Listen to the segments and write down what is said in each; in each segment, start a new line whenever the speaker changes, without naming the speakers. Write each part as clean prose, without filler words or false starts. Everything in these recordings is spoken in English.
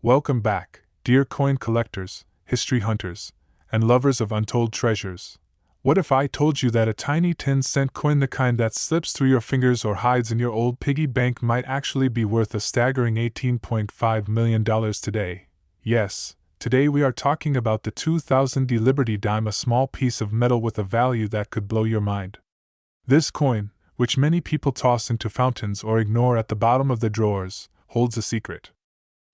Welcome back, dear coin collectors, history hunters, and lovers of untold treasures. What if I told you that a tiny 10-cent coin, the kind that slips through your fingers or hides in your old piggy bank, might actually be worth a staggering $18.5 million today? Yes, today we are talking about the 2000 Liberty dime, a small piece of metal with a value that could blow your mind. This coin, which many people toss into fountains or ignore at the bottom of their drawers, holds a secret.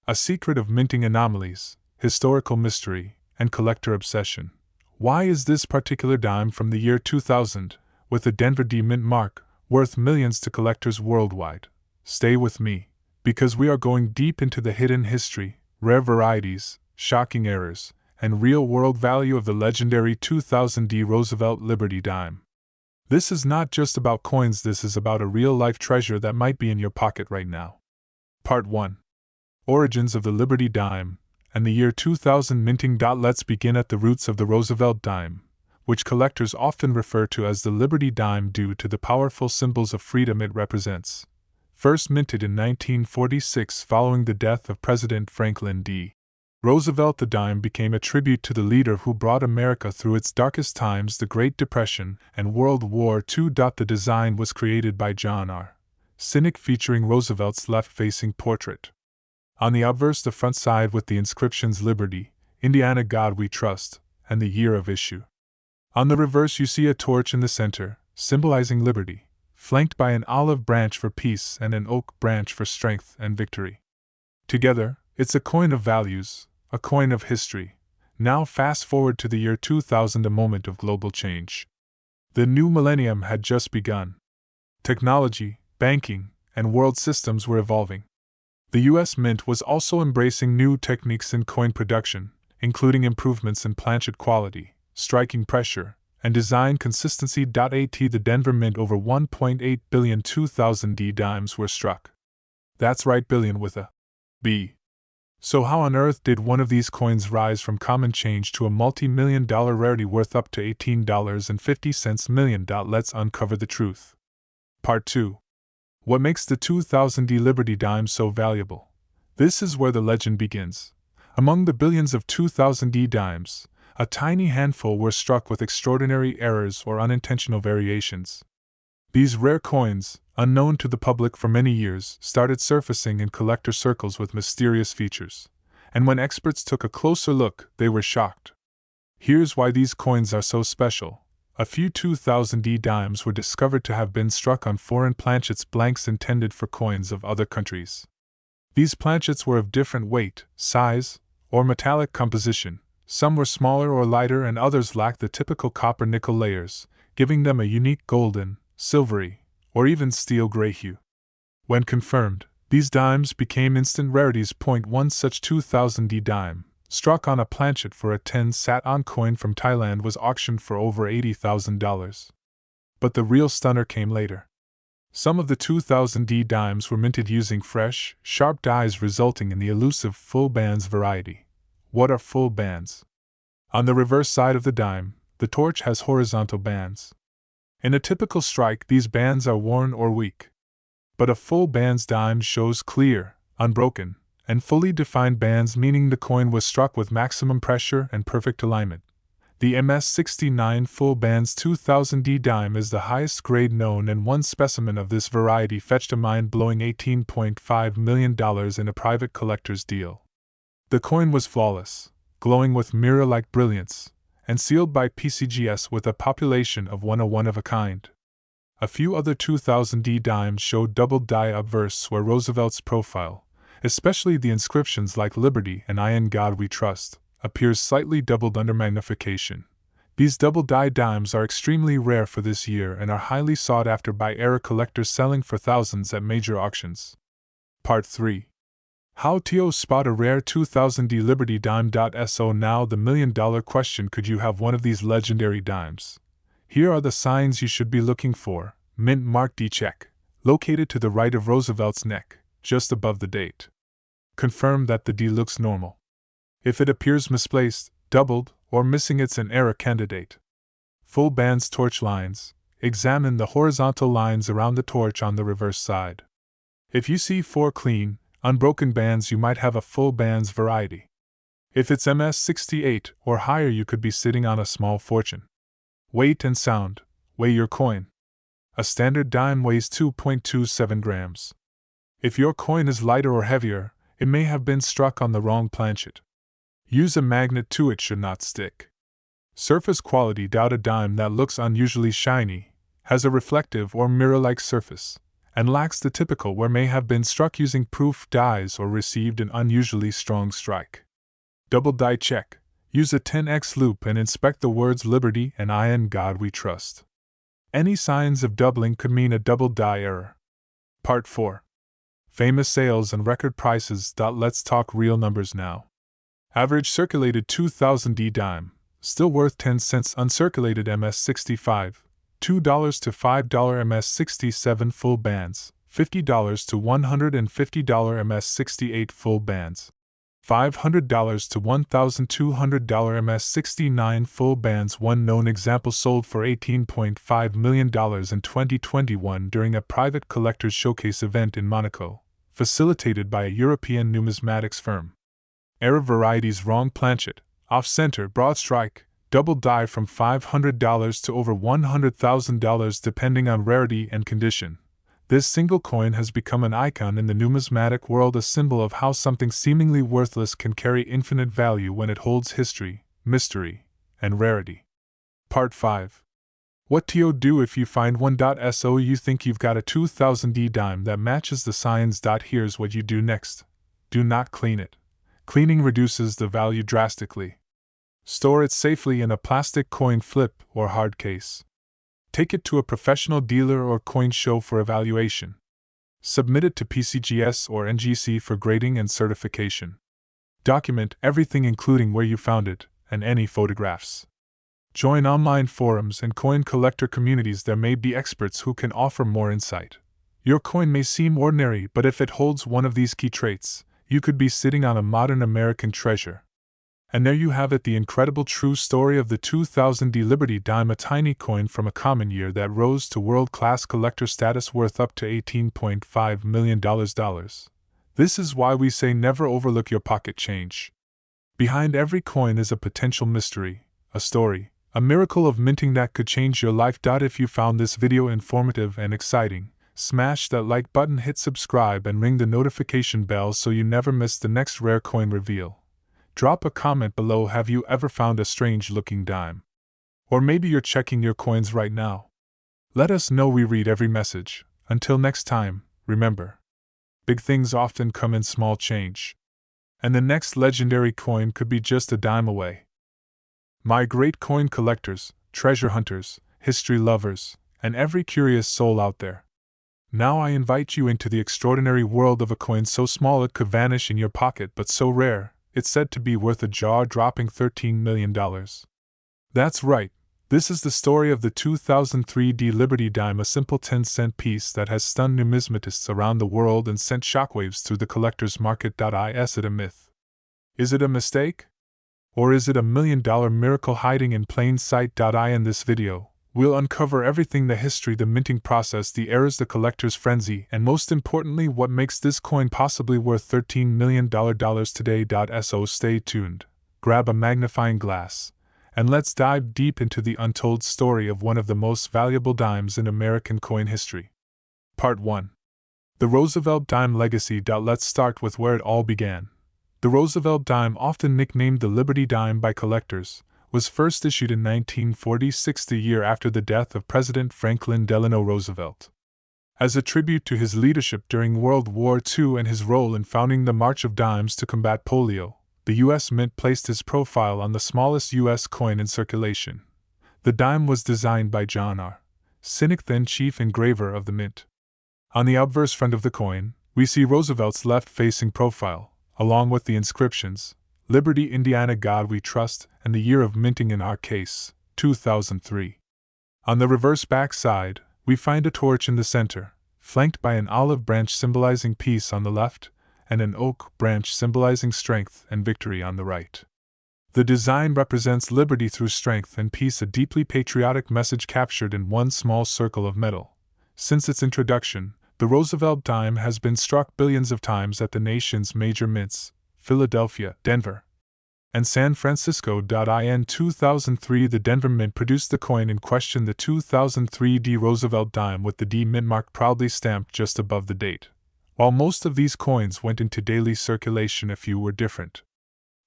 A secret of minting anomalies, historical mystery, and collector obsession. Why is this particular dime from the year 2000, with the Denver D mint mark, worth millions to collectors worldwide? Stay with me, because we are going deep into the hidden history, rare varieties, shocking errors, and real-world value of the legendary 2000 D Roosevelt Liberty dime. This is not just about coins, this is about a real-life treasure that might be in your pocket right now. Part 1. Origins of the Liberty dime, and the year 2000 minting. Let's begin at the roots of the Roosevelt dime, which collectors often refer to as the Liberty dime due to the powerful symbols of freedom it represents. First minted in 1946 following the death of President Franklin D. Roosevelt, the dime became a tribute to the leader who brought America through its darkest times, the Great Depression and World War II. The design was created by John R. Sinek, featuring Roosevelt's left-facing portrait. On the obverse, the front side with the inscriptions Liberty, Indiana, God We Trust, and the year of issue. On the reverse, you see a torch in the center, symbolizing liberty, flanked by an olive branch for peace and an oak branch for strength and victory. Together, it's a coin of values, a coin of history. Now fast forward to the year 2000, a moment of global change. The new millennium had just begun. Technology, banking, and world systems were evolving. The U.S. Mint was also embracing new techniques in coin production, including improvements in planchet quality, striking pressure, and design consistency. At the Denver Mint, over 1.8 billion 2000 D dimes were struck. That's right, billion with a B. So how on earth did one of these coins rise from common change to a multi-million-dollar rarity worth up to $18.50 million? Let's uncover the truth. Part 2. What makes the 2000 D Liberty dime so valuable? This is where the legend begins. Among the billions of 2000 D dimes, a tiny handful were struck with extraordinary errors or unintentional variations. These rare coins, unknown to the public for many years, started surfacing in collector circles with mysterious features. And when experts took a closer look, they were shocked. Here's why these coins are so special. A few 2000 D dimes were discovered to have been struck on foreign planchets, blanks intended for coins of other countries. These planchets were of different weight, size, or metallic composition. Some were smaller or lighter, and others lacked the typical copper-nickel layers, giving them a unique golden, silvery, or even steel gray hue. When confirmed, these dimes became instant rarities. One such 2000 D dime, struck on a planchet for a 10-sat-on coin from Thailand, was auctioned for over $80,000. But the real stunner came later. Some of the 2000 D dimes were minted using fresh, sharp dies, resulting in the elusive full bands variety. What are full bands? On the reverse side of the dime, the torch has horizontal bands. In a typical strike, these bands are worn or weak. But a full bands dime shows clear, unbroken, and fully defined bands, meaning the coin was struck with maximum pressure and perfect alignment. The MS69 full bands 2000 D dime is the highest grade known, and one specimen of this variety fetched a mind-blowing $18.5 million in a private collector's deal. The coin was flawless, glowing with mirror-like brilliance, and sealed by PCGS with a population of 101 of a kind. A few other 2000 D dimes showed doubled die obverse where Roosevelt's profile, especially the inscriptions like Liberty and I in God We Trust, appears slightly doubled under magnification. These double die dimes are extremely rare for this year and are highly sought after by era collectors, selling for thousands at major auctions. Part 3. How to spot a rare 2000 D Liberty dime. So now the million-dollar question: could you have one of these legendary dimes? Here are the signs you should be looking for. Mint mark D check, located to the right of Roosevelt's neck, just above the date. Confirm that the D looks normal. If it appears misplaced, doubled, or missing, it's an error candidate. Full bands torch lines. Examine the horizontal lines around the torch on the reverse side. If you see 4 clean, Unbroken bands, you might have a full bands variety. If it's MS68 or higher, you could be sitting on a small fortune. Weight and sound. Weigh your coin. A standard dime weighs 2.27 grams. If your coin is lighter or heavier, it may have been struck on the wrong planchet. Use a magnet to it, should not stick. Surface quality. A dime that looks unusually shiny, has a reflective or mirror-like surface, and lacks the typical wear may have been struck using proof dies or received an unusually strong strike. Double die check. Use a 10x loop and inspect the words Liberty and I in God We Trust. Any signs of doubling could mean a double die error. Part 4. Famous sales and record prices. Let's talk real numbers now. Average circulated 2000 D dime, still worth 10 cents. Uncirculated MS65, $2 to $5 MS67 full bands, $50 to $150 MS68 full bands, $500 to $1,200 MS69 full bands. One known example sold for $18.5 million in 2021 during a private collector's showcase event in Monaco, facilitated by a European numismatics firm. Error varieties: wrong planchet, off-center, broad strike, double die from $500 to over $100,000 depending on rarity and condition. This single coin has become an icon in the numismatic world, a symbol of how something seemingly worthless can carry infinite value when it holds history, mystery, and rarity. Part 5. What to do if you find one. So you think you've got a 2000 D dime that matches the signs. Here's what you do next. Do not clean it. Cleaning reduces the value drastically. Store it safely in a plastic coin flip or hard case. Take it to a professional dealer or coin show for evaluation. Submit it to PCGS or NGC for grading and certification. Document everything, including where you found it and any photographs. Join online forums and coin collector communities. There may be experts who can offer more insight. Your coin may seem ordinary, but if it holds one of these key traits, you could be sitting on a modern American treasure. And there you have it, the incredible true story of the 2000 D Liberty dime, a tiny coin from a common year that rose to world-class collector status, worth up to $18.5 million. This is why we say never overlook your pocket change. Behind every coin is a potential mystery, a story, a miracle of minting that could change your life. If you found this video informative and exciting, smash that like button, hit subscribe, and ring the notification bell so you never miss the next rare coin reveal. Drop a comment below. Have you ever found a strange-looking dime? Or maybe you're checking your coins right now. Let us know. We read every message. Until next time, remember, big things often come in small change. And the next legendary coin could be just a dime away. My great coin collectors, treasure hunters, history lovers, and every curious soul out there. Now I invite you into the extraordinary world of a coin so small it could vanish in your pocket, but so rare, it's said to be worth a jaw-dropping $13 million. That's right, this is the story of the 2003 D Liberty dime, a simple 10-cent piece that has stunned numismatists around the world and sent shockwaves through the collector's market. Is it a myth? Is it a mistake? Or is it a $1 million miracle hiding in plain sight? In this video, we'll uncover everything: the history, the minting process, the errors, the collector's frenzy, and most importantly, what makes this coin possibly worth $13 million today. So stay tuned, grab a magnifying glass, and let's dive deep into the untold story of one of the most valuable dimes in American coin history. Part 1. The Roosevelt Dime Legacy. Let's start with where it all began. The Roosevelt dime, often nicknamed the Liberty dime by collectors, was first issued in 1946, the year after the death of President Franklin Delano Roosevelt. As a tribute to his leadership during World War II and his role in founding the March of Dimes to combat polio, the U.S. Mint placed his profile on the smallest U.S. coin in circulation. The dime was designed by John R. Sinek, then chief engraver of the Mint. On the obverse front of the coin, we see Roosevelt's left-facing profile, along with the inscriptions, Liberty, Indiana, God We Trust, and the year of minting, in our case, 2003. On the reverse back side, we find a torch in the center, flanked by an olive branch symbolizing peace on the left, and an oak branch symbolizing strength and victory on the right. The design represents liberty through strength and peace, a deeply patriotic message captured in one small circle of metal. Since its introduction, The Roosevelt dime has been struck billions of times at the nation's major mints, Philadelphia, Denver, and San Francisco. In 2003, the Denver Mint produced the coin in question, the 2003 D Roosevelt dime, with the D mint mark proudly stamped just above the date. While most of these coins went into daily circulation, a few were different.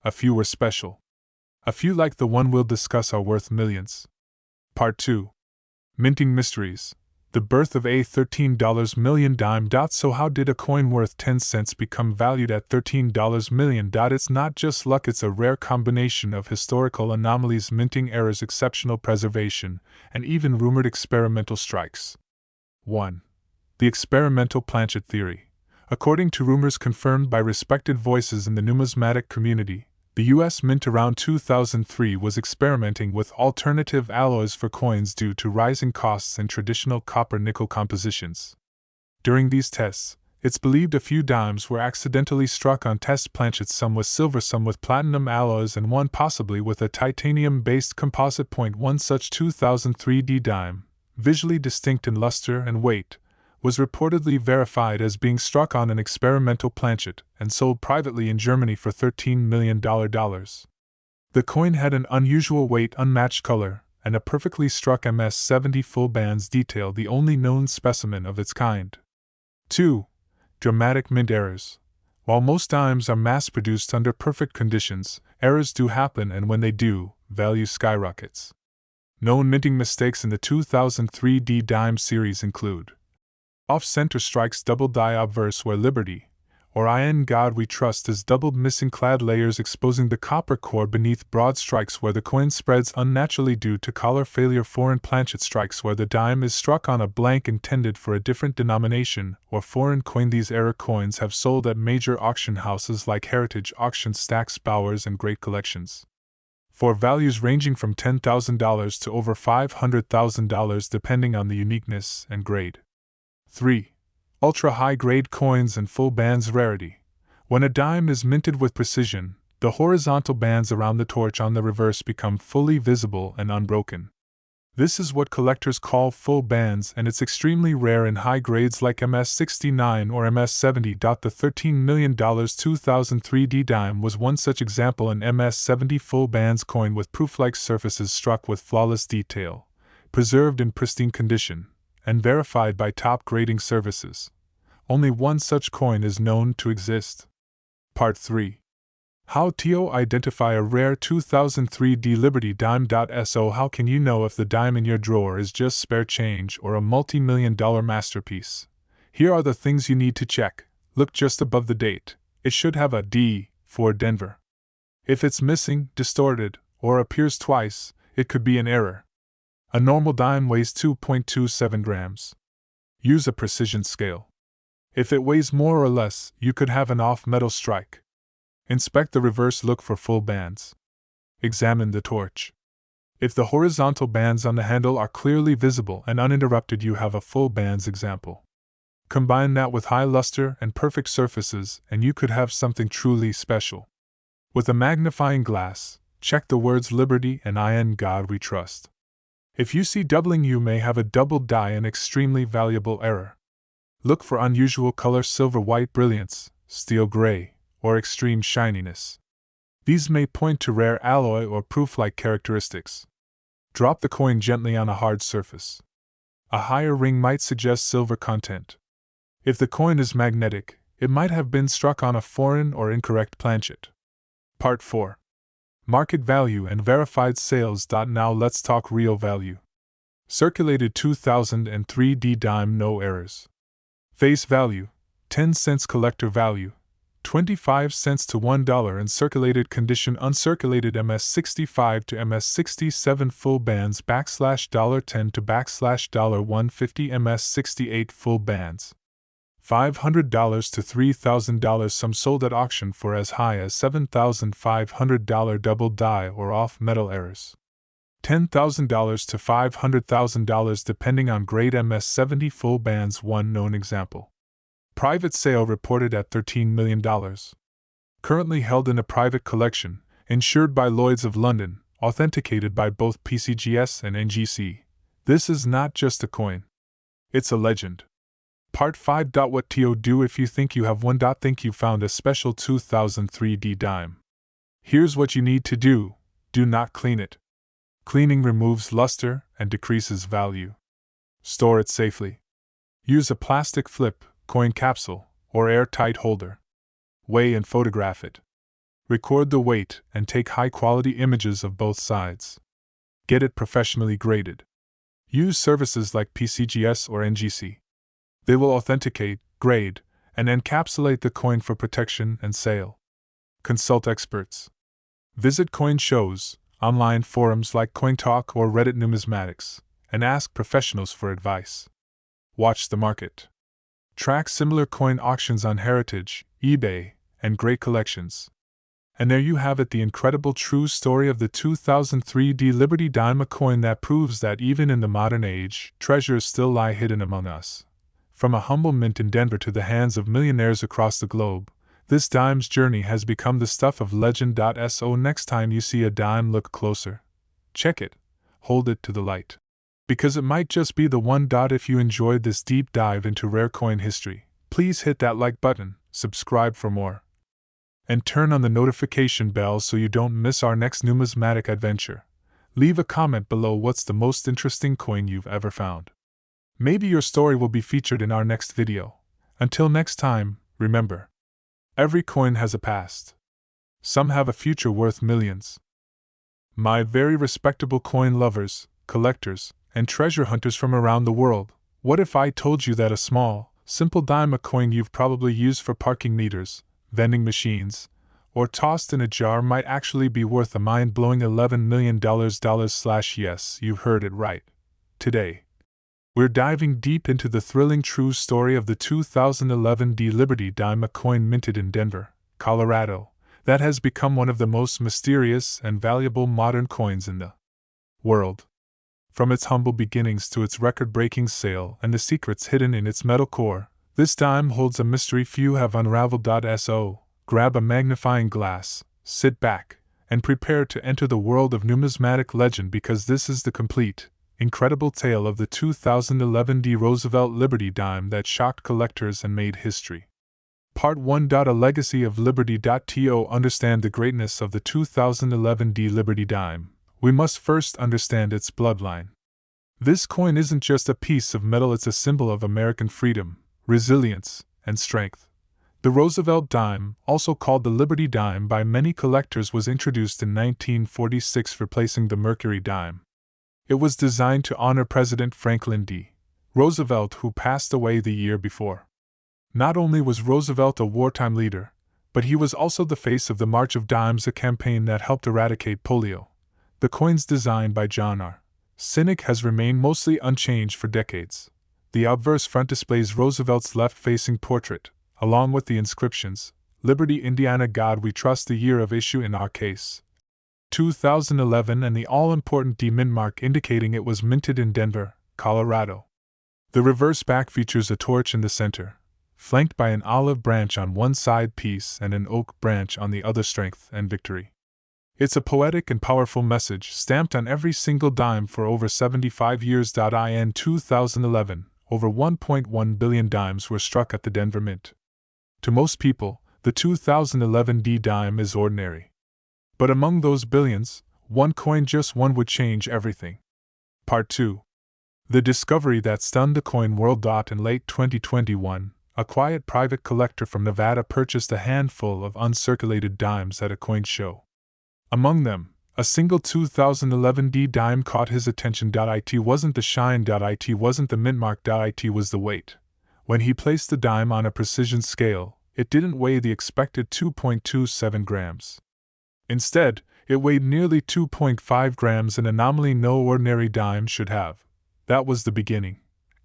A few were special. A few, like the one we'll discuss, are worth millions. Part 2. Minting Mysteries. The birth of a $13 million dime. So how did a coin worth 10 cents become valued at $13 million? It's not just luck, it's a rare combination of historical anomalies, minting errors, exceptional preservation, and even rumored experimental strikes. 1. The experimental planchet theory. According to rumors confirmed by respected voices in the numismatic community, the U.S. Mint around 2003 was experimenting with alternative alloys for coins due to rising costs in traditional copper-nickel compositions. During these tests, it's believed a few dimes were accidentally struck on test planchets, some with silver, some with platinum alloys, and one possibly with a titanium-based composite. One such 2003 D dime, visually distinct in luster and weight, was reportedly verified as being struck on an experimental planchet and sold privately in Germany for $13 million. The coin had an unusual weight, unmatched color, and a perfectly struck MS-70 full bands detail, the only known specimen of its kind. 2. Dramatic mint errors. While most dimes are mass-produced under perfect conditions, errors do happen, and when they do, value skyrockets. Known minting mistakes in the 2003 D dime series include: off-center strikes, double die obverse where Liberty, or in God We Trust, is doubled, missing clad layers exposing the copper core beneath, broad strikes where the coin spreads unnaturally due to collar failure, foreign planchet strikes where the dime is struck on a blank intended for a different denomination or foreign coin. These error coins have sold at major auction houses like Heritage Auction, Stack's, Bowers, and Great Collections, for values ranging from $10,000 to over $500,000 depending on the uniqueness and grade. 3. Ultra-high-grade coins and full bands rarity. When a dime is minted with precision, the horizontal bands around the torch on the reverse become fully visible and unbroken. This is what collectors call full bands, and it's extremely rare in high grades like MS-69 or MS-70. The $13 million 2003 D dime was one such example, an MS-70 full bands coin with proof-like surfaces struck with flawless detail, preserved in pristine condition, and verified by top grading services. Only one such coin is known to exist. Part 3. How to identify a rare 2003 D Liberty dime. So how can you know if the dime in your drawer is just spare change or a multi-million-dollar masterpiece? Here are the things you need to check. Look just above the date. It should have a D for Denver. If it's missing, distorted, or appears twice, it could be an error. A normal dime weighs 2.27 grams. Use a precision scale. If it weighs more or less, you could have an off-metal strike. Inspect the reverse, look for full bands. Examine the torch. If the horizontal bands on the handle are clearly visible and uninterrupted, you have a full bands example. Combine that with high luster and perfect surfaces, and you could have something truly special. With a magnifying glass, check the words Liberty and In God We Trust. If you see doubling, you may have a doubled die, an extremely valuable error. Look for unusual color, silver, white brilliance, steel gray, or extreme shininess. These may point to rare alloy or proof-like characteristics. Drop the coin gently on a hard surface. A higher ring might suggest silver content. If the coin is magnetic, it might have been struck on a foreign or incorrect planchet. Part 4. Market value and verified sales. Now let's talk real value. Circulated 2003 D dime, no errors. Face value, 10 cents. Collector value, 25 cents to $1. In circulated condition, uncirculated MS65 to MS67 full bands $10 to $150. MS68 full bands, $500 to $3,000. Some sold at auction for as high as $7,500. Double die or off-metal errors, $10,000 to $500,000 depending on grade. MS70 full bands, one known example. Private sale reported at $13 million. Currently held in a private collection, insured by Lloyd's of London, authenticated by both PCGS and NGC. This is not just a coin. It's a legend. Part 5. What to do if you think you have one. Think you found a special 2003D dime. Here's what you need to do. Do not clean it. Cleaning removes luster and decreases value. Store it safely. Use a plastic flip, coin capsule, or airtight holder. Weigh and photograph it. Record the weight and take high-quality images of both sides. Get it professionally graded. Use services like PCGS or NGC. They will authenticate, grade, and encapsulate the coin for protection and sale. Consult experts. Visit coin shows, online forums like CoinTalk or Reddit Numismatics, and ask professionals for advice. Watch the market. Track similar coin auctions on Heritage, eBay, and Great Collections. And there you have it, the incredible true story of the 2003D Liberty Dime, a coin that proves that even in the modern age, treasures still lie hidden among us. From a humble mint in Denver to the hands of millionaires across the globe, this dime's journey has become the stuff of legend. So next time you see a dime, look closer. Check it. Hold it to the light. Because it might just be the one. If you enjoyed this deep dive into rare coin history, please hit that like button, subscribe for more, and turn on the notification bell so you don't miss our next numismatic adventure. Leave a comment below what's the most interesting coin you've ever found. Maybe your story will be featured in our next video. Until next time, remember, every coin has a past. Some have a future worth millions. My very respectable coin lovers, collectors, and treasure hunters from around the world, what if I told you that a small, simple dime, a coin you've probably used for parking meters, vending machines, or tossed in a jar, might actually be worth a mind-blowing $11 million? Yes, you heard it right. Today, we're diving deep into the thrilling true story of the 2011D Liberty Dime, a coin minted in Denver, Colorado, that has become one of the most mysterious and valuable modern coins in the world. From its humble beginnings to its record-breaking sale and the secrets hidden in its metal core, this dime holds a mystery few have unraveled. So, grab a magnifying glass, sit back, and prepare to enter the world of numismatic legend, because this is the complete, incredible tale of the 2011D Roosevelt Liberty Dime that shocked collectors and made history. Part 1. A legacy of Liberty. To understand the greatness of the 2011D Liberty Dime, we must first understand its bloodline. This coin isn't just a piece of metal, it's a symbol of American freedom, resilience, and strength. The Roosevelt dime, also called the Liberty Dime by many collectors, was introduced in 1946, replacing the Mercury dime. It was designed to honor President Franklin D. Roosevelt, who passed away the year before. Not only was Roosevelt a wartime leader, but he was also the face of the March of Dimes, a campaign that helped eradicate polio. The coin's design by John R. Cynic has remained mostly unchanged for decades. The obverse front displays Roosevelt's left-facing portrait, along with the inscriptions, Liberty, Indiana, God We Trust, the year of issue in our case, 2011, and the all-important D mint mark indicating it was minted in Denver, Colorado. The reverse back features a torch in the center, flanked by an olive branch on one side piece and an oak branch on the other, strength and victory. It's a poetic and powerful message stamped on every single dime for over 75 years. In 2011, over 1.1 billion dimes were struck at the Denver Mint. To most people, the 2011D dime is ordinary. But among those billions, one coin, just one, would change everything. Part 2. The discovery that stunned the coin world. In late 2021, a quiet private collector from Nevada purchased a handful of uncirculated dimes at a coin show. Among them, a single 2011D dime caught his attention. It wasn't the shine. It wasn't the mint mark. It was the weight. When he placed the dime on a precision scale, it didn't weigh the expected 2.27 grams. Instead, it weighed nearly 2.5 grams, an anomaly no ordinary dime should have. That was the beginning.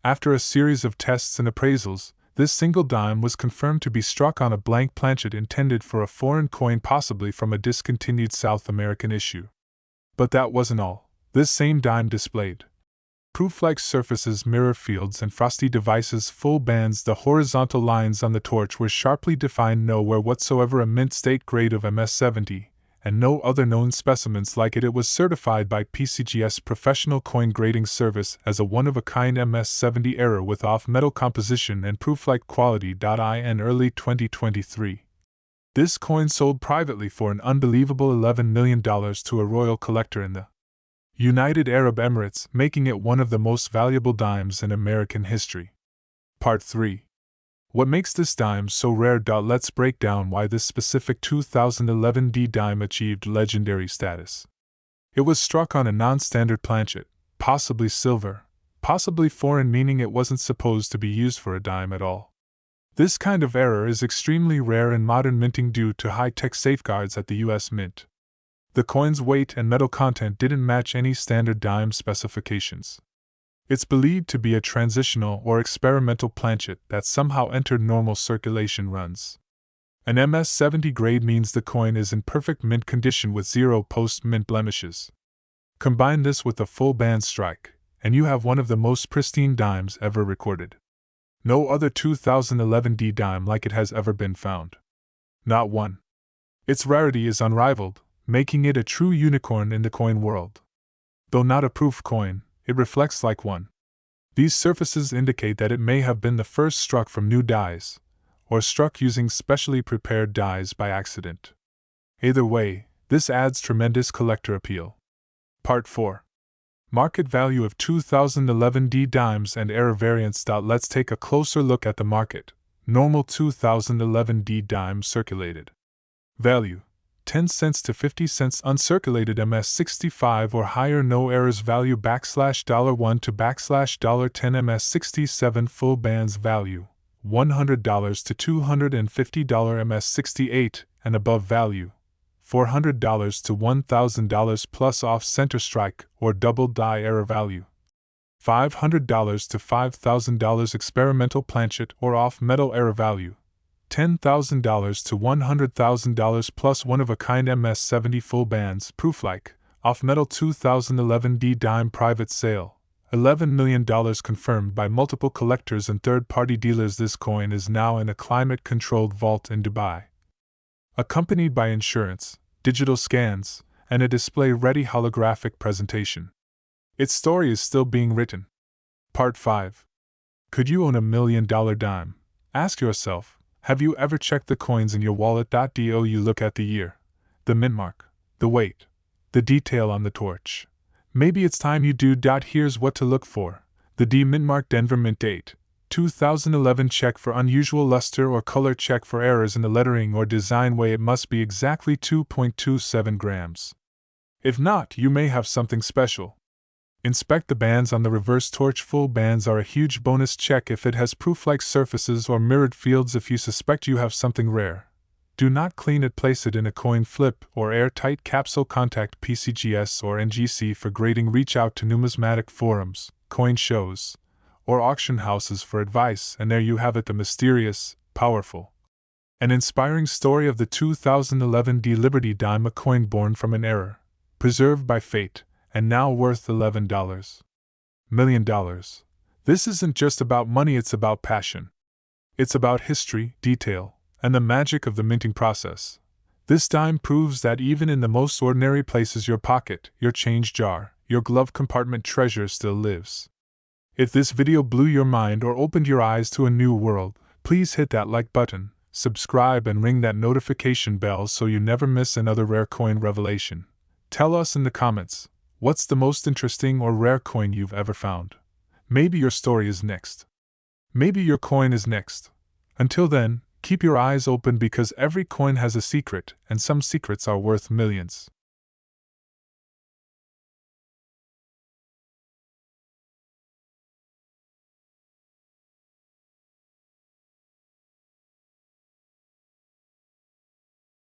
After a series of tests and appraisals, this single dime was confirmed to be struck on a blank planchet intended for a foreign coin, possibly from a discontinued South American issue. But that wasn't all. This same dime displayed proof-like surfaces, mirror fields, and frosty devices, full bands. The horizontal lines on the torch were sharply defined, nowhere whatsoever a mint state grade of MS-70, and no other known specimens like it. It was certified by PCGS Professional Coin Grading Service as a one-of-a-kind MS-70 error with off-metal composition and proof-like quality. In early 2023. This coin sold privately for an unbelievable $11 million to a royal collector in the United Arab Emirates, making it one of the most valuable dimes in American history. Part 3. What makes this dime so rare? Let's break down why this specific 2011 D dime achieved legendary status. It was struck on a non-standard planchet, possibly silver, possibly foreign, meaning it wasn't supposed to be used for a dime at all. This kind of error is extremely rare in modern minting due to high-tech safeguards at the US Mint. The coin's weight and metal content didn't match any standard dime specifications. It's believed to be a transitional or experimental planchet that somehow entered normal circulation runs. An MS-70 grade means the coin is in perfect mint condition with zero post-mint blemishes. Combine this with a full band strike, and you have one of the most pristine dimes ever recorded. No other 2011 D dime like it has ever been found. Not one. Its rarity is unrivaled, making it a true unicorn in the coin world. Though not a proof coin, it reflects like one. These surfaces indicate that it may have been the first struck from new dies, or struck using specially prepared dies by accident. Either way, this adds tremendous collector appeal. Part 4. Market value of 2011 D dimes and error variants. Let's take a closer look at the market. Normal 2011 D dime circulated. Value: 10 cents to 50 cents. Uncirculated MS65 or higher, no errors. Value $1 to $10. MS67 full bands. Value $100 to $250. MS68 and above. Value $400 to $1,000 plus off center strike or double die error. Value $500 to $5,000. Experimental planchet or off metal error. Value $10,000 to $100,000 plus one-of-a-kind MS70 full bands. Proof-like, off-metal 2011 D dime private sale. $11 million confirmed by multiple collectors and third-party dealers. This coin is now in a climate-controlled vault in Dubai. Accompanied by insurance, digital scans, and a display-ready holographic presentation. Its story is still being written. Part 5. Could you own $1 million dime? Ask yourself. Have you ever checked the coins in your wallet? You look at the year, the mint mark, the weight, the detail on the torch. Maybe it's time you do. Here's what to look for. The D mint mark, Denver mint date, 2011. Check for unusual luster or color. Check for errors in the lettering or design. Weigh: it must be exactly 2.27 grams. If not, you may have something special. Inspect the bands on the reverse torch. Full bands are a huge bonus. Check if it has proof-like surfaces or mirrored fields. If you suspect you have something rare, do not clean it. Place it in a coin flip or airtight capsule. Contact PCGS or NGC for grading. Reach out to numismatic forums, coin shows, or auction houses for advice. And there you have it, the mysterious, powerful, and inspiring story of the 2011 D Liberty dime, a coin born from an error, preserved by fate, and now worth $11 million. This isn't just about money, it's about passion. It's about history, detail, and the magic of the minting process. This dime proves that even in the most ordinary places, your pocket, your change jar, your glove compartment, treasure still lives. If this video blew your mind or opened your eyes to a new world, please hit that like button, subscribe, and ring that notification bell so you never miss another rare coin revelation. Tell us in the comments, what's the most interesting or rare coin you've ever found? Maybe your story is next. Maybe your coin is next. Until then, keep your eyes open because every coin has a secret, and some secrets are worth millions.